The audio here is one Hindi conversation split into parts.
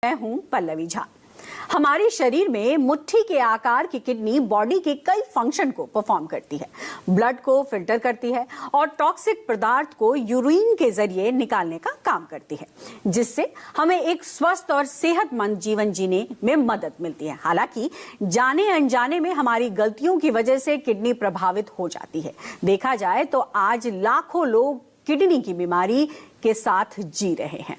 मैं हूं पल्लवी झा। हमारे शरीर में मुट्ठी के आकार की किडनी बॉडी के कई फंक्शन को परफॉर्म करती है। ब्लड को फिल्टर करती है और टॉक्सिक पदार्थ को यूरिन के जरिए निकालने का काम करती है, जिससे हमें एक स्वस्थ और सेहतमंद जीवन जीने में मदद मिलती है। हालांकि जाने अनजाने में हमारी गलतियों की वजह से किडनी प्रभावित हो जाती है। देखा जाए तो आज लाखों लोग किडनी की बीमारी के साथ जी रहे हैं।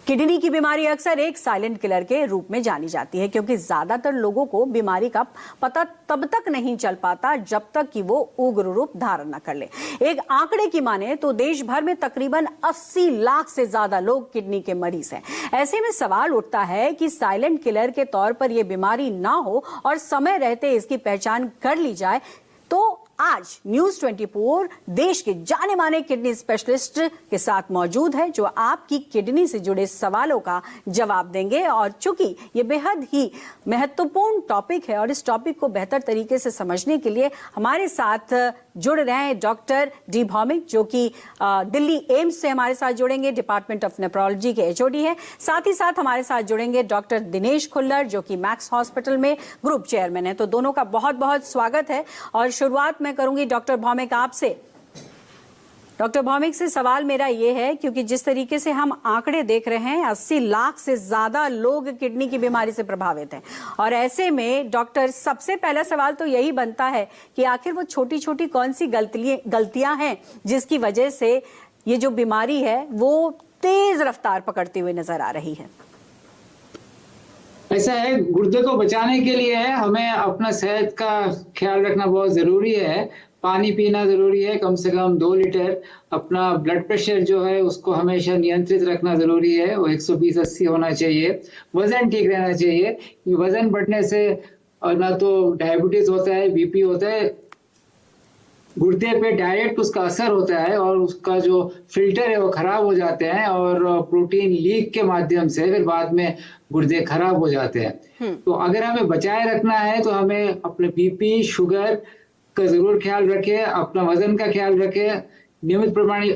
किडनी की बीमारी अक्सर एक साइलेंट किलर के रूप में जानी जाती है, क्योंकि ज्यादातर लोगों को बीमारी का पता तब तक नहीं चल पाता जब तक कि वो उग्र रूप धारण न कर ले। एक आंकड़े की माने तो देश भर में तकरीबन 80 लाख से ज्यादा लोग किडनी के मरीज हैं। ऐसे में सवाल उठता है कि साइलेंट किलर के तौर पर यह बीमारी ना हो और समय रहते इसकी पहचान कर ली जाए, तो आज न्यूज 24 देश के जाने माने किडनी स्पेशलिस्ट के साथ मौजूद है, जो आपकी किडनी से जुड़े सवालों का जवाब देंगे। और चूंकि ये बेहद ही महत्वपूर्ण टॉपिक है और इस टॉपिक को बेहतर तरीके से समझने के लिए हमारे साथ जुड़ रहे हैं डॉक्टर डी भौमिक, जो कि दिल्ली एम्स से हमारे साथ जुड़ेंगे, डिपार्टमेंट ऑफ नेफ्रोलॉजी के एचओडी है। साथ ही साथ हमारे साथ जुड़ेंगे डॉक्टर दिनेश खुल्लर, जो कि मैक्स हॉस्पिटल में ग्रुप चेयरमैन है। तो दोनों का बहुत बहुत स्वागत है। और शुरुआत मैं करूंगी डॉक्टर भौमिक आपसे। डॉक्टर भौमिक से सवाल मेरा ये है, क्योंकि जिस तरीके से हम आंकड़े देख रहे हैं 80 लाख से ज्यादा लोग किडनी की बीमारी से प्रभावित हैं, और ऐसे में डॉक्टर सबसे पहला सवाल तो यही बनता है कि आखिर वो छोटी छोटी कौन सी गलतियां हैं जिसकी वजह से ये जो बीमारी है वो तेज रफ्तार पकड़ती हुई नजर आ रही है। ऐसा है, गुर्दे को बचाने के लिए हमें अपना सेहत का ख्याल रखना बहुत जरूरी है। पानी पीना जरूरी है, कम से कम 2 लीटर। अपना ब्लड प्रेशर जो है उसको हमेशा नियंत्रित रखना जरूरी है, वो 120/80 होना चाहिए। वजन ठीक रहना चाहिए। वजन बढ़ने से ना तो डायबिटीज होता है, बीपी होता है, गुर्दे पे डायरेक्ट उसका असर होता है और उसका जो फिल्टर है वो खराब हो जाते हैं, और प्रोटीन लीक के माध्यम से फिर बाद में गुर्दे खराब हो जाते हैं। तो अगर हमें बचाए रखना है तो हमें अपने बीपी, शुगर का जरूर ख्याल रखें, अपना वजन का ख्याल रखें, नियमित प्रमाण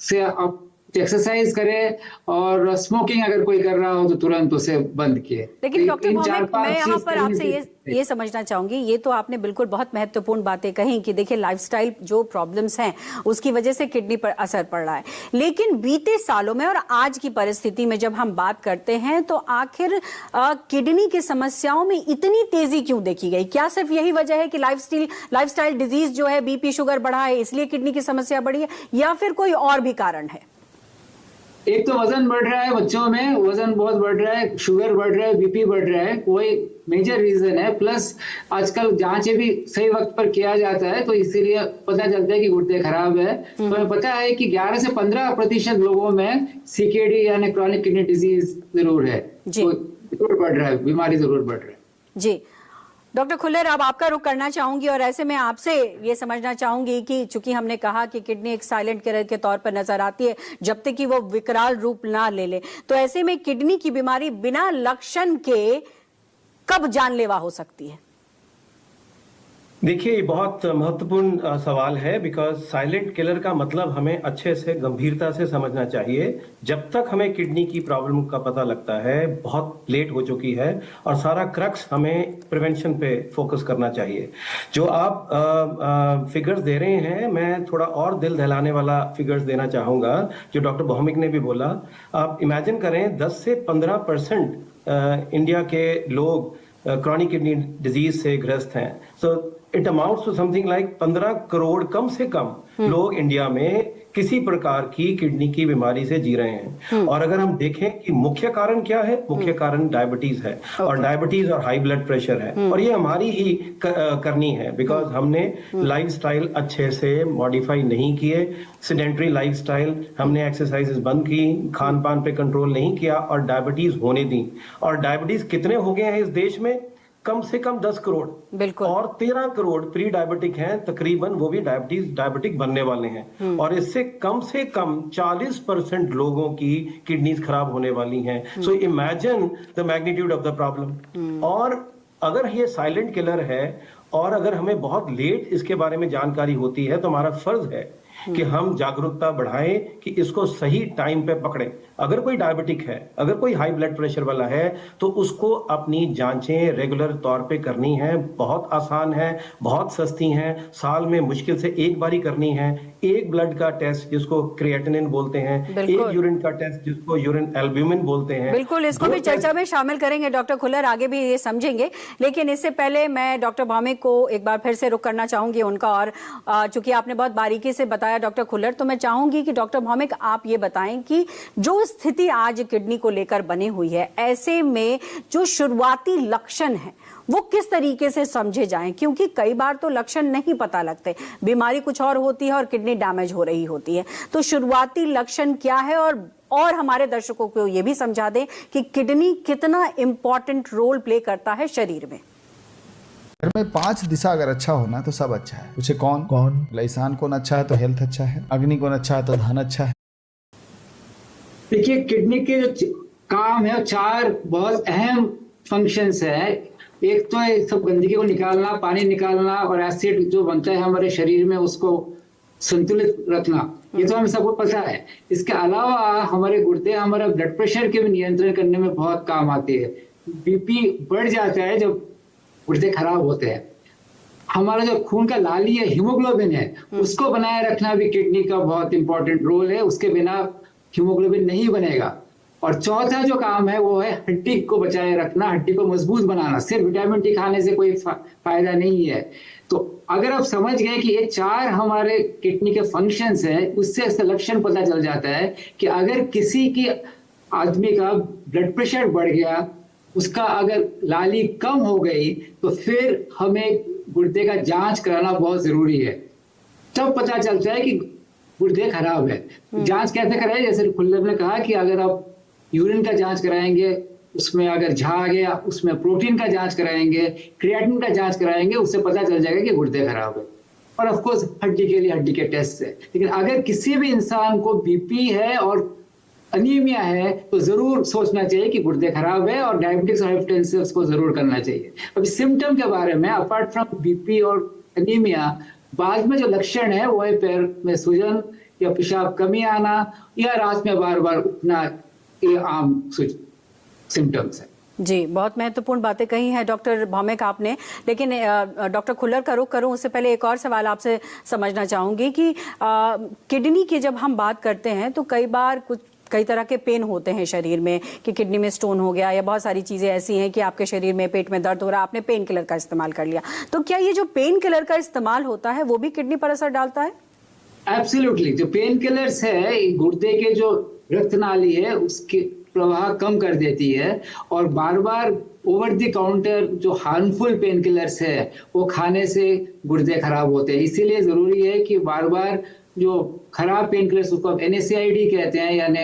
से आप एक्सरसाइज करें, और स्मोकिंग अगर कोई कर रहा हो तो तुरंत उसे बंद किए। लेकिन डॉक्टर भौमिक, मैं यहाँ पर आपसे ये समझना चाहूंगी, ये तो आपने बिल्कुल बहुत महत्वपूर्ण बातें कही कि देखिए लाइफस्टाइल जो प्रॉब्लम्स हैं उसकी वजह से किडनी पर असर पड़ रहा है, लेकिन बीते सालों में और आज की परिस्थिति में जब हम बात करते हैं तो आखिर किडनी की समस्याओं में इतनी तेजी क्यों देखी गई? क्या सिर्फ यही वजह है कि लाइफस्टाइल डिजीज जो है, बीपी शुगर बढ़ा है इसलिए किडनी की समस्या बढ़ी है, या फिर कोई और भी कारण है? एक तो वजन बढ़ रहा है, बच्चों में वजन बहुत बढ़ रहा है, शुगर बढ़ रहा है, बीपी बढ़ रहा है, वही मेजर रीजन है। प्लस आजकल जांचें भी सही वक्त पर किया जाता है, तो इसीलिए पता चलता है कि गुर्दे खराब है। तो हमें पता है कि 11 से 15% लोगों में सीकेडी यानी क्रॉनिक किडनी डिजीज जरूर है, तो जरूर बढ़ रहा है, बीमारी जरूर बढ़ रहा है। जी डॉक्टर खुल्लर, अब आपका रुख करना चाहूंगी और ऐसे में आपसे ये समझना चाहूंगी कि चूंकि हमने कहा कि किडनी एक साइलेंट किलर के तौर पर नजर आती है जब तक कि वो विकराल रूप ना ले ले, तो ऐसे में किडनी की बीमारी बिना लक्षण के कब जानलेवा हो सकती है? देखिए, ये बहुत महत्वपूर्ण सवाल है, बिकॉज साइलेंट किलर का मतलब हमें अच्छे से गंभीरता से समझना चाहिए। जब तक हमें किडनी की प्रॉब्लम का पता लगता है बहुत लेट हो चुकी है, और सारा क्रक्स हमें प्रिवेंशन पे फोकस करना चाहिए। जो आप फिगर्स दे रहे हैं, मैं थोड़ा और दिल दहलाने वाला फिगर्स देना चाहूँगा, जो डॉक्टर भौमिक ने भी बोला। आप इमेजिन करें 10 से 15% इंडिया के लोग क्रॉनिक किडनी डिजीज से ग्रस्त हैं। So it amounts to something like 15 crore कम से कम लोग इंडिया में किसी प्रकार की किडनी की बीमारी से जी रहे हैं। और अगर हम देखें कि मुख्य कारण क्या है, मुख्य कारण डायबिटीज है, और डायबिटीज और हाई ब्लड प्रेशर है, और ये हमारी ही करनी है, बिकॉज हमने लाइफस्टाइल अच्छे से मॉडिफाई नहीं किए, सेडेंटरी लाइफस्टाइल, हमने एक्सरसाइजेस बंद की, खान पान पे कंट्रोल नहीं किया, और डायबिटीज होने दी। और डायबिटीज कितने हो गए हैं इस देश में? कम से कम 10 करोड़, बिल्कुल, और 13 करोड़ प्री डायबिटिक हैं तकरीबन, वो भी डायबिटिक बनने वाले हैं। और इससे कम से कम 40% लोगों की किडनीज खराब होने वाली हैं। So imagine the magnitude of the problem. और अगर ये साइलेंट किलर है, और अगर हमें बहुत लेट इसके बारे में जानकारी होती है, तो हमारा फर्ज है कि हम जागरूकता बढ़ाएं कि इसको सही टाइम पे पकड़ें। अगर कोई डायबिटिक है, अगर कोई हाई ब्लड प्रेशर वाला है, तो उसको अपनी जांचें रेगुलर तौर पे करनी है। बहुत आसान है, बहुत सस्ती हैं, साल में मुश्किल से एक बार ही करनी है। एक ब्लड का टेस्ट जिसको क्रिएटिनिन बोलते हैं, एक यूरिन का टेस्ट जिसको यूरिन एल्ब्यूमिन बोलते हैं। बिल्कुल, इसको भी चर्चा में शामिल करेंगे डॉक्टर खुल्लर, आगे भी ये समझेंगे। लेकिन इससे पहले मैं डॉक्टर भौमिक को एक बार फिर से रुक करना चाहूंगी उनका, और चूंकि आपने बहुत बारीकी से बताया डॉक्टर खुल्लर, तो मैं चाहूंगी कि डॉक्टर भौमिक आप ये बताएं कि जो स्थिति आज किडनी को लेकर बनी हुई है, ऐसे में जो शुरुआती लक्षण है वो किस तरीके से समझे जाएं, क्योंकि कई बार तो लक्षण नहीं पता लगते, बीमारी कुछ और होती है और किडनी डैमेज हो रही होती है। तो शुरुआती लक्षण क्या है, और हमारे दर्शकों को ये भी समझा दें कि किडनी कितना इंपॉर्टेंट रोल प्ले करता है शरीर में। घर में 5 दिशा अगर अच्छा होना तो सब अच्छा है। पूछे कौन लैसान कौन अच्छा है तो हेल्थ अच्छा है, अग्नि कौन अच्छा है तो धन अच्छा है। देखिए, किडनी के जो काम है 4 बहुत अहम फंक्शंस है। एक तो है सब गंदगी को निकालना, पानी निकालना, और एसिड जो बनता है हमारे शरीर में उसको संतुलित रखना, ये तो हमें सबको पता है। इसके अलावा हमारे गुर्दे हमारा ब्लड प्रेशर के भी नियंत्रण करने में बहुत काम आती है। बीपी बढ़ जाता है जब गुर्दे खराब होते हैं। हमारा जो खून का लाली है, हीमोग्लोबिन है, उसको बनाए रखना भी किडनी का बहुत इंपॉर्टेंट रोल है। उसके बिना हीमोग्लोबिन नहीं बनेगा। और चौथा जो काम है वो है हड्डी को बचाए रखना, हड्डी को मजबूत बनाना। सिर्फ विटामिन डी खाने से कोई फायदा नहीं है। तो अगर आप समझ गए कि ये 4 हमारे किडनी के फंक्शंस हैं, उससे लक्षण पता चल जाता है कि अगर किसी की आदमी का ब्लड प्रेशर बढ़ गया, उसका अगर लाली कम हो गई, तो फिर हमें गुर्दे का जांच कराना बहुत जरूरी है। तब पता चलता है कि गुर्दे खराब है। जांच कैसे कराएं? जैसे खुल्लर ने कहा कि अगर आप यूरिन का जांच कराएंगे, उसमें अगर झा आ गया, उसमें प्रोटीन का जांच कराएंगे, क्रिएटिनिन का जांच कराएंगे, उससे पता चल जाएगा कि गुर्दे खराब है। और ऑफ कोर्स हड्डी के लिए हड्डी के टेस्ट है। लेकिन अगर किसी भी इंसान को बीपी है और अनीमिया है तो जरूर सोचना चाहिए कि गुर्दे खराब है, और डायबिटिक्स और हाइपरटेंशन को जरूर करना चाहिए। अभी सिम्टम के बारे में, अपार्ट फ्रॉम बीपी और अनीमिया, बाद में जो लक्षण है वो है पैर में सूजन या पेशाब कमी आना या रात में बार बार उठना, ये आम सिम्टम्स है। जी, बहुत महत्वपूर्ण बातें कही हैं डॉक्टर भौमिक आपने। लेकिन डॉक्टर खुल्लर का रुख करूं उससे पहले एक और सवाल आपसे समझना चाहूंगी कि किडनी की जब हम बात करते हैं तो कई तरह के पेन होते हैं शरीर में, कि किडनी में स्टोन हो गया या बहुत सारी चीजें ऐसी हैं कि आपके शरीर में पेट में दर्द हो रहा है, आपने पेन किलर का इस्तेमाल कर लिया। तो क्या ये जो पेन किलर का इस्तेमाल होता है वो भी किडनी पर असर डालता है? एब्सोल्युटली। जो पेन किलर्स है, गुर्दे के जो रक्त नाली है उसके प्रवाह कम कर देती है, और बार बार ओवर द काउंटर जो हार्मफुल पेन किलर्स है वो खाने से गुर्दे खराब होते हैं। इसीलिए जरूरी है कि बार बार जो खराब पेन किलर्स, उसको आप NSAID कहते हैं, यानी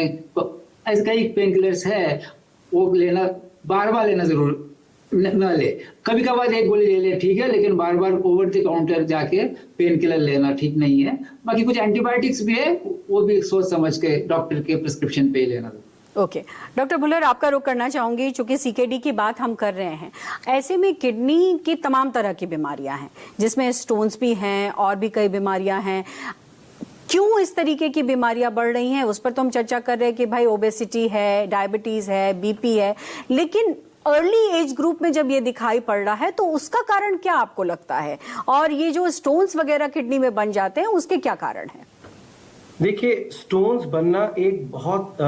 ऐसे कई पेन किलर्स है, वो लेना, बार बार लेना जरूर न ले। कभी कभार एक गोली ले ले ठीक है, लेकिन बार बार ओवर द काउंटर जाके पेन किलर लेना ठीक नहीं है। बाकी कुछ एंटीबायोटिक्स भी है, वो भी सोच समझ के डॉक्टर के प्रिस्क्रिप्शन पे लेना। ओके डॉक्टर भुल्लर, आपका रुख करना चाहूंगी, चूंकि CKD की बात हम कर रहे हैं। ऐसे में किडनी की तमाम तरह की बीमारियां हैं, जिसमें स्टोन्स भी हैं और भी कई बीमारियां हैं। क्यों इस तरीके की बीमारियां बढ़ रही हैं, उस पर तो हम चर्चा कर रहे हैं कि भाई ओबेसिटी है, डायबिटीज है, बीपी है, लेकिन अर्ली एज ग्रुप में जब ये दिखाई पड़ रहा है तो उसका कारण क्या आपको लगता है? और ये जो स्टोन्स वगैरह किडनी में बन जाते हैं, उसके क्या कारण है? देखिए, स्टोन्स बनना एक बहुत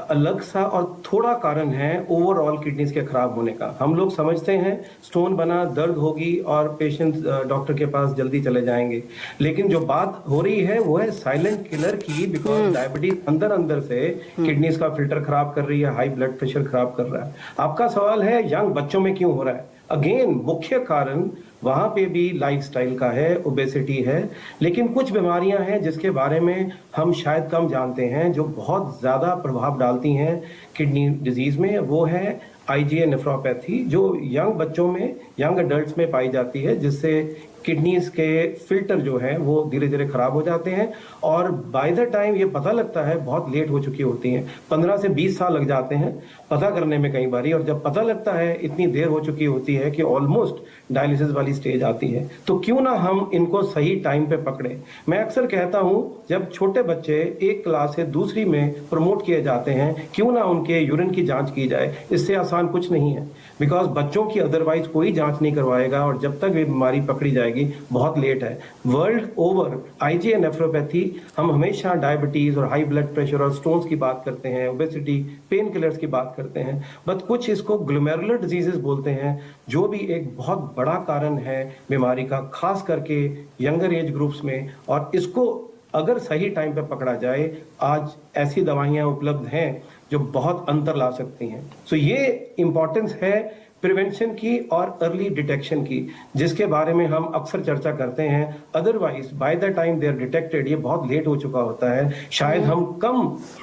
अलग सा और थोड़ा कारण है ओवरऑल किडनीज के खराब होने का। हम लोग समझते हैं स्टोन बना, दर्द होगी और पेशेंट डॉक्टर के पास जल्दी चले जाएंगे, लेकिन जो बात हो रही है वो है साइलेंट किलर की, बिकॉज डायबिटीज अंदर अंदर से किडनीज का फिल्टर खराब कर रही है, हाई ब्लड प्रेशर खराब कर रहा है। आपका सवाल है यंग बच्चों में क्यों हो रहा है? अगेन मुख्य कारण वहां पे भी लाइफस्टाइल का है, ओबेसिटी है, लेकिन कुछ बीमारियां हैं जिसके बारे में हम शायद कम जानते हैं, जो बहुत ज्यादा प्रभाव डालती हैं किडनी डिजीज में। वो है IgA नेफ्रोपैथी जो यंग बच्चों में, यंग एडल्ट्स में पाई जाती है, जिससे किडनीज के फिल्टर जो है वो धीरे धीरे खराब हो जाते हैं और बाय द टाइम ये पता लगता है बहुत लेट हो चुकी होती हैं। 15 से 20 साल लग जाते हैं पता करने में कई बारी, और जब पता लगता है इतनी देर हो चुकी होती है कि ऑलमोस्ट डायलिसिस वाली स्टेज आती है। तो क्यों ना हम इनको सही टाइम पे पकड़े। मैं अक्सर कहता हूं जब छोटे बच्चे एक क्लास से दूसरी में प्रमोट किए जाते हैं, क्यों ना उनके यूरिन की जांच की जाए। इससे आसान कुछ नहीं है, बिकॉज बच्चों की अदरवाइज कोई जांच नहीं करवाएगा और जब तक ये बीमारी पकड़ी जाएगी बहुत लेट है। वर्ल्ड ओवर IgA नेफ्रोपैथी हम हमेशा डायबिटीज और हाई ब्लड प्रेशर और स्टोन्स की बात करते हैं, ओबेसिटी, पेन किलर्स की बात करते हैं, बट कुछ इसको ग्लोमेरुलर डिजीजेस बोलते हैं, जो भी एक बहुत बड़ा कारण है बीमारी का, खास करके यंगर एज ग्रुप्स में। और इसको अगर सही टाइम पे पकड़ा जाए, आज ऐसी दवाइयां उपलब्ध हैं जो बहुत अंतर ला सकती हैं। सो ये इंपॉर्टेंस है प्रिवेंशन की और अर्ली डिटेक्शन की, जिसके बारे में हम अक्सर चर्चा करते हैं। Otherwise by the time they are detected ये बहुत लेट हो चुका होता है, शायद हम कम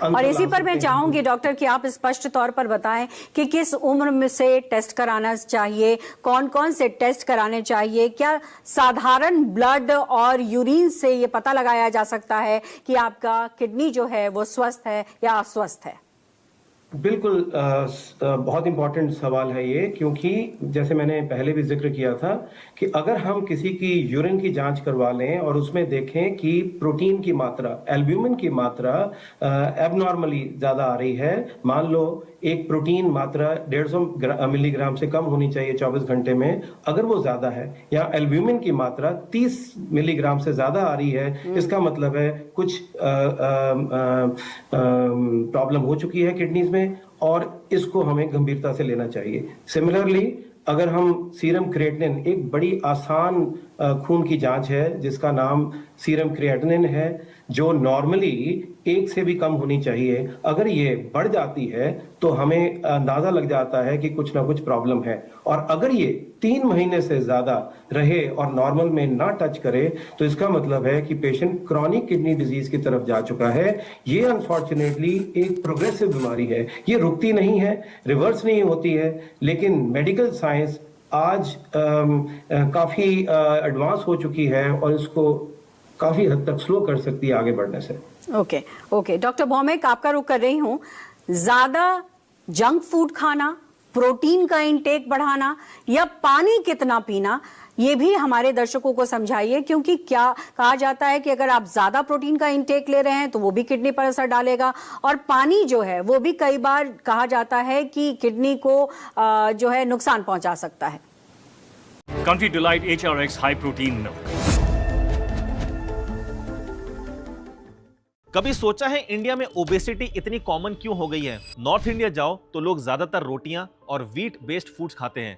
और इसी पर मैं चाहूंगी डॉक्टर कि आप स्पष्ट तौर पर बताएं कि किस उम्र में से टेस्ट कराना चाहिए, कौन कौन से टेस्ट कराने चाहिए, क्या साधारण ब्लड और यूरिन से ये पता लगाया जा सकता है कि आपका किडनी जो है वो स्वस्थ है या अस्वस्थ है। बिल्कुल बहुत इंपॉर्टेंट सवाल है ये, क्योंकि जैसे मैंने पहले भी जिक्र किया था कि अगर हम किसी की यूरिन की जांच करवा लें और उसमें देखें कि प्रोटीन की मात्रा, एल्ब्यूमिन की मात्रा एबनॉर्मली ज़्यादा आ रही है, मान लो एक प्रोटीन मात्रा 150 मिलीग्राम से कम होनी चाहिए 24 घंटे में, अगर वो ज़्यादा है, या एल्ब्यूमिन की मात्रा 30 मिलीग्राम से ज़्यादा आ रही है, इसका मतलब है कुछ प्रॉब्लम हो चुकी है किडनीज में और इसको हमें गंभीरता से लेना चाहिए। सिमिलरली अगर हम सीरम क्रिएटिनिन, एक बड़ी आसान खून की जांच है जिसका नाम सीरम क्रिएटिनिन है, जो नॉर्मली 1 से भी कम होनी चाहिए, अगर ये बढ़ जाती है तो हमें अंदाजा लग जाता है कि कुछ ना कुछ प्रॉब्लम है। और अगर ये 3 महीने से ज्यादा रहे और नॉर्मल में ना टच करे तो इसका मतलब है कि पेशेंट क्रॉनिक किडनी डिजीज की तरफ जा चुका है। ये अनफॉर्चुनेटली एक प्रोग्रेसिव बीमारी है, ये रुकती नहीं है, रिवर्स नहीं होती है, लेकिन मेडिकल साइंस आज काफी एडवांस हो चुकी है और इसको काफी हद तक स्लो कर सकती है आगे बढ़ने से। ओके डॉक्टर भौमिक, आपका रुख कर रही हूं। ज्यादा जंक फूड खाना, प्रोटीन का इंटेक बढ़ाना या पानी कितना पीना, ये भी हमारे दर्शकों को समझाइए, क्योंकि क्या कहा जाता है कि अगर आप ज्यादा प्रोटीन का इंटेक ले रहे हैं तो वो भी किडनी पर असर डालेगा, और पानी जो है वो भी कई बार कहा जाता है कि किडनी को जो है नुकसान पहुंचा सकता है। Country Delight HRX High Protein Milk। कभी सोचा है इंडिया में ओबेसिटी इतनी कॉमन क्यों हो गई है? नॉर्थ इंडिया जाओ तो लोग ज्यादातर रोटियां और व्हीट बेस्ड फूड्स खाते हैं।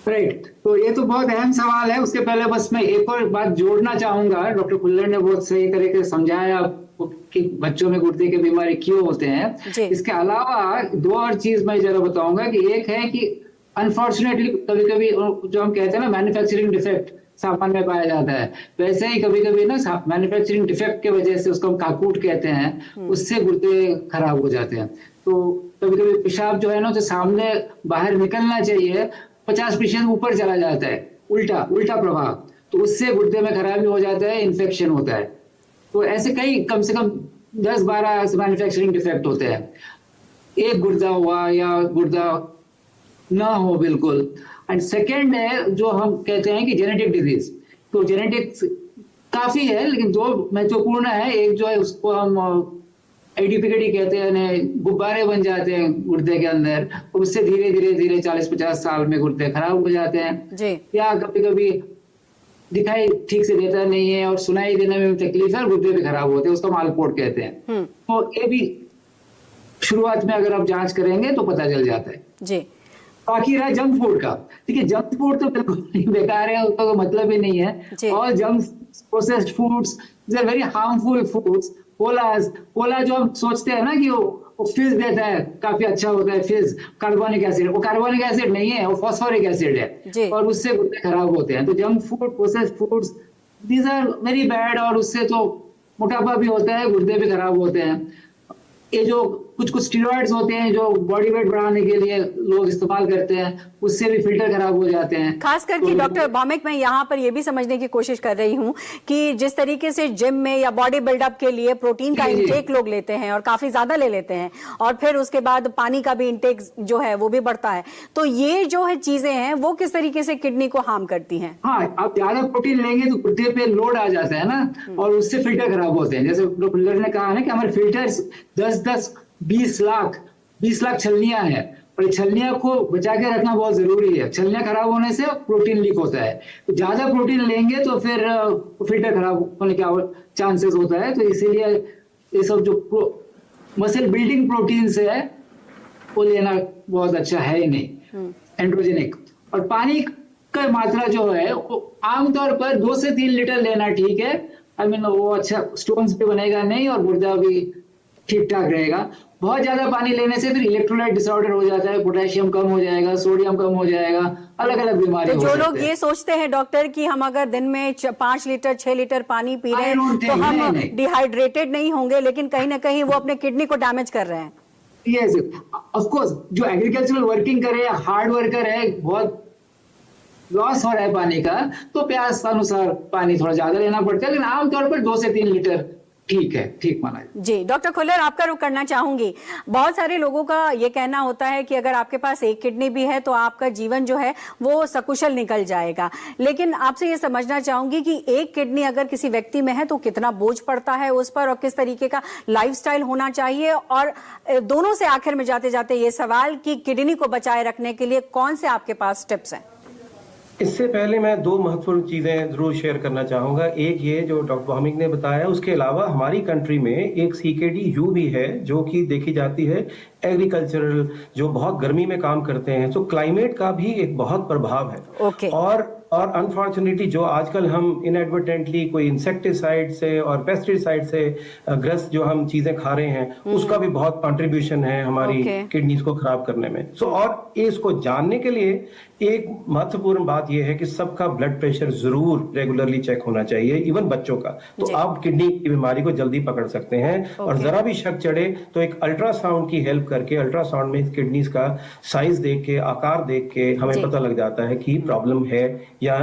राइट, तो ये तो बहुत अहम सवाल है। उसके पहले बस मैं एक और बात जोड़ना चाहूंगा। डॉक्टर खुल्लर ने बहुत सही तरीके से समझाया कि बच्चों में गुर्दे की बीमारी क्यों होते हैं। इसके अलावा 2 और चीज मैं जरा बताऊंगा कि एक है कि अनफॉर्चुनेटली कभी कभी जो हम कहते हैं ना मैन्युफैक्चरिंग डिफेक्ट सामान में पाया जाता है, वैसे ही कभी कभी ना मैन्युफैक्चरिंग डिफेक्ट के वजह से, उसको हम काकूट कहते हैं, उससे गुर्दे खराब हो जाते हैं। तो कभी कभी पेशाब जो है ना, जो सामने बाहर निकलना चाहिए 50% ऊपर चला जाता है, उल्टा प्रभाव, तो उससे गुर्दे में खराबी हो जाता है, इन्फेक्शन होता है। तो ऐसे कई कम से कम 10-12 मैन्युफैक्चरिंग डिफेक्ट होते हैं। एक गुर्दा हुआ या गुर्दा ना हो बिल्कुल। एंड सेकेंड है जो हम कहते हैं कि जेनेटिक डिजीज। तो जेनेटिक्स काफी है, लेकिन 2 महत्वपूर्ण है। एक जो है उसको हम एडीपीकेडी कहते हैं, गुब्बारे बन जाते हैं गुर्दे के अंदर, उससे धीरे धीरे 40-50 साल में गुर्दे खराब हो जाते हैं जी। या कभी कभी दिखाई ठीक से देता नहीं है और सुनाई देने में तकलीफ है, गुर्दे भी खराब होते हैं, उसको मालपोर्ट कहते हैं। तो ये भी शुरुआत में अगर आप जांच करेंगे तो पता चल जाता है जी। बाकी रहा जंक फूड का, ठीक है, जंक फूड तो बिल्कुल बेकार है, उसका कोई मतलब ही नहीं है। और junk processed foods are very harmful foods. Cola जो हम सोचते हैं ना कि वो फिज देता है, काफी अच्छा होता है फिज, कार्बोनिक एसिड, वो कार्बोनिक एसिड नहीं है, वो फॉस्फोरिक एसिड है और उससे गुर्दे खराब होते हैं। तो junk food, processed foods, these are very bad, और उससे तो मोटापा भी होता है, गुर्दे भी खराब होते हैं। ये जो कुछ स्टीरॉइड्स होते हैं जो बॉडी वेट बढ़ाने के लिए लोग इस्तेमाल करते हैं, उससे भी फिल्टर खराब हो जाते हैं। खास करके तो डॉक्टर भौमिक, मैं यहाँ पर ये भी समझने की कोशिश कर रही हूँ कि जिस तरीके से जिम में या बॉडी बिल्डअप के लिए प्रोटीन का जी, जी। इंटेक लोग लेते हैं और काफी ज्यादा ले लेते हैं, और फिर उसके बाद पानी का भी इंटेक जो है वो भी बढ़ता है, तो ये जो है चीजें हैं वो किस तरीके से किडनी को हार्म करती हैं? हाँ, आप ज्यादा प्रोटीन लेंगे तो पृथ्वी पे लोड आ जाता है ना, और उससे फिल्टर खराब होते हैं। जैसे डॉक्टर ने कहा ना कि हमारे फिल्टर्स 20 लाख छलनियां हैं, और छलनियां को बचा के रखना बहुत जरूरी है। छलनियां खराब होने से प्रोटीन लीक होता है, तो ज्यादा प्रोटीन लेंगे तो फिर फिल्टर खराब होने का चांसेस होता है। तो इसीलिए ये सब जो मसल बिल्डिंग प्रोटीन्स है वो लेना बहुत अच्छा है ही नहीं, एंड्रोजेनिक। और पानी का मात्रा जो है वो आमतौर पर 2 से 3 लीटर लेना ठीक है। आई मीन वो अच्छा स्टोन्स पे बनेगा नहीं, और गुर्दा भी ठीक ठाक रहेगा। बहुत ज्यादा पानी लेने से फिर इलेक्ट्रोलाइट डिसऑर्डर हो जाता है, पोटेशियम कम हो जाएगा, सोडियम कम हो जाएगा, अलग अलग बीमारी तो हो जो सकते लोग हैं। ये सोचते हैं डॉक्टर कि हम अगर दिन में 5 लीटर 6 लीटर पानी पी रहे I don't हैं तो think, हम नहीं। डिहाइड्रेटेड नहीं होंगे, लेकिन कहीं ना कहीं वो अपने किडनी को डैमेज कर रहे हैं। यस, ऑफ कोर्स जो एग्रीकल्चरल वर्किंग करे, हार्ड वर्कर है, बहुत लॉस हो रहा है पानी का, तो प्यास अनुसार पानी थोड़ा ज्यादा लेना पड़ता है, लेकिन आमतौर पर 2 से 3 लीटर ठीक है, ठीक माना है। जी डॉक्टर खुल्लर, आपका रुख करना चाहूंगी। बहुत सारे लोगों का ये कहना होता है कि अगर आपके पास एक किडनी भी है तो आपका जीवन जो है वो सकुशल निकल जाएगा, लेकिन आपसे ये समझना चाहूंगी कि एक किडनी अगर किसी व्यक्ति में है तो कितना बोझ पड़ता है उस पर, और किस तरीके का लाइफस्टाइल होना चाहिए, और दोनों से आखिर में जाते जाते ये सवाल कि किडनी को बचाए रखने के लिए कौन से आपके पास टिप्स हैं? इससे पहले मैं 2 महत्वपूर्ण चीजें जरूर शेयर करना चाहूंगा। एक ये जो डॉक्टर भौमिक ने बताया, उसके अलावा हमारी कंट्री में एक CKD-U भी है जो कि देखी जाती है एग्रीकल्चरल, जो बहुत गर्मी में काम करते हैं, तो क्लाइमेट का भी एक बहुत प्रभाव है। ओके। और अनफॉर्चुनेटली जो आजकल हम इनएडवर्टेंटली कोई इंसेक्टिसाइड से और पेस्टिसाइड से ग्रस्त जो हम चीजें खा रहे हैं, उसका भी बहुत कंट्रीब्यूशन है हमारी किडनीज को खराब करने में। सो और इसको जानने के लिए एक महत्वपूर्ण बात यह है कि सबका ब्लड प्रेशर जरूर रेगुलरली चेक होना चाहिए, इवन बच्चों का। तो आप किडनी की बीमारी को जल्दी पकड़ सकते हैं। और जरा भी शक चढ़े तो एक अल्ट्रासाउंड की हेल्प करके, अल्ट्रासाउंड में किडनीज का साइज देख के, आकार देख के हमें पता लग जाता है कि प्रॉब्लम है या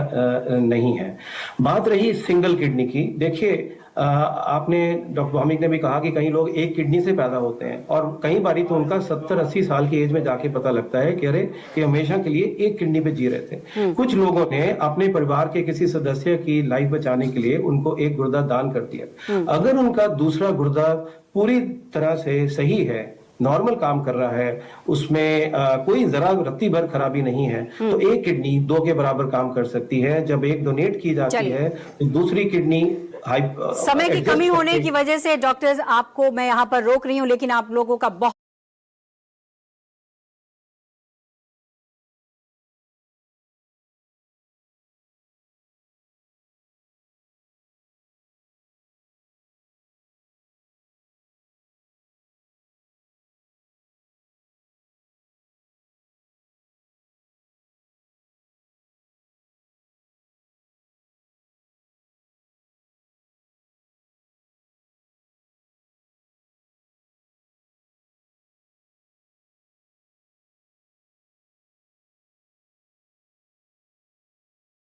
नहीं है। बात रही सिंगल किडनी की, देखिए आपने डॉक्टर भौमिक ने भी कहा कि कई लोग एक किडनी से पैदा होते हैं, और कई बारी तो उनका 70-80 साल की एज में जाके पता लगता है कि अरे ये हमेशा के लिए एक किडनी पे जी रहे थे। कुछ लोगों ने अपने परिवार के किसी सदस्य की लाइफ बचाने के लिए उनको एक गुर्दा दान कर दिया। अगर उनका दूसरा गुर्दा पूरी तरह से सही है, नॉर्मल काम कर रहा है, उसमें कोई जरा रत्ती भर खराबी नहीं है, तो एक किडनी 2 के बराबर काम कर सकती है। जब एक डोनेट की जाती है तो दूसरी किडनी समय की कमी होने की वजह से डॉक्टर्स आपको मैं यहाँ पर रोक रही हूँ, लेकिन आप लोगों का बहुत